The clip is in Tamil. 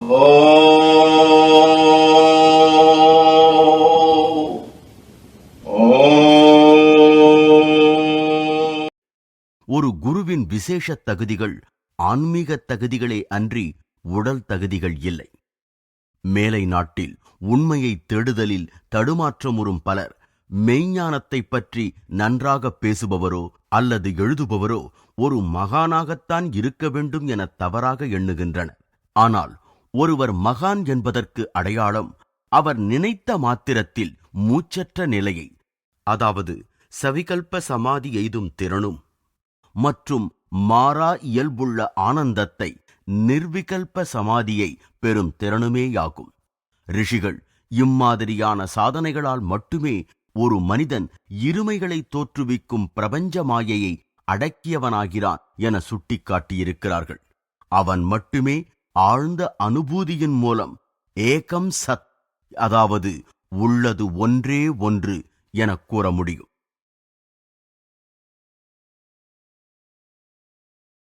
ஒரு குருவின் விசேஷ தகுதிகள் ஆன்மீக தகுதிகளே அன்றி உடல் தகுதிகள் இல்லை. மேலை நாட்டில் உண்மையை தேடுதலில் தடுமாற்றமுறும் பலர் மெய்ஞானத்தை பற்றி நன்றாக பேசுபவரோ அல்லது எழுதுபவரோ ஒரு மகானாகத்தான் இருக்க வேண்டும் என தவறாக எண்ணுகின்றனர். ஆனால் ஒருவர் மகான் என்பதற்கு அடையாளம் அவர் நினைத்த மாத்திரத்தில் மூச்சற்ற நிலையை, அதாவது சவிகல்ப சமாதி எய்தும் திறனும் மற்றும் மாறா இயல்புள்ள ஆனந்தத்தை, நிர்விகல்ப சமாதியை பெறும் திறனுமேயாகும். ரிஷிகள் இம்மாதிரியான சாதனைகளால் மட்டுமே ஒரு மனிதன் இருமைகளை தோற்றுவிக்கும் பிரபஞ்ச மாயையை அடக்கியவனாகிறான் என சுட்டிக்காட்டியிருக்கிறார்கள். அவன் மட்டுமே ஆழ்ந்த அனுபூதியின் மூலம் ஏகம் சத், அதாவது உள்ளது ஒன்றே ஒன்று என கூற முடியும்.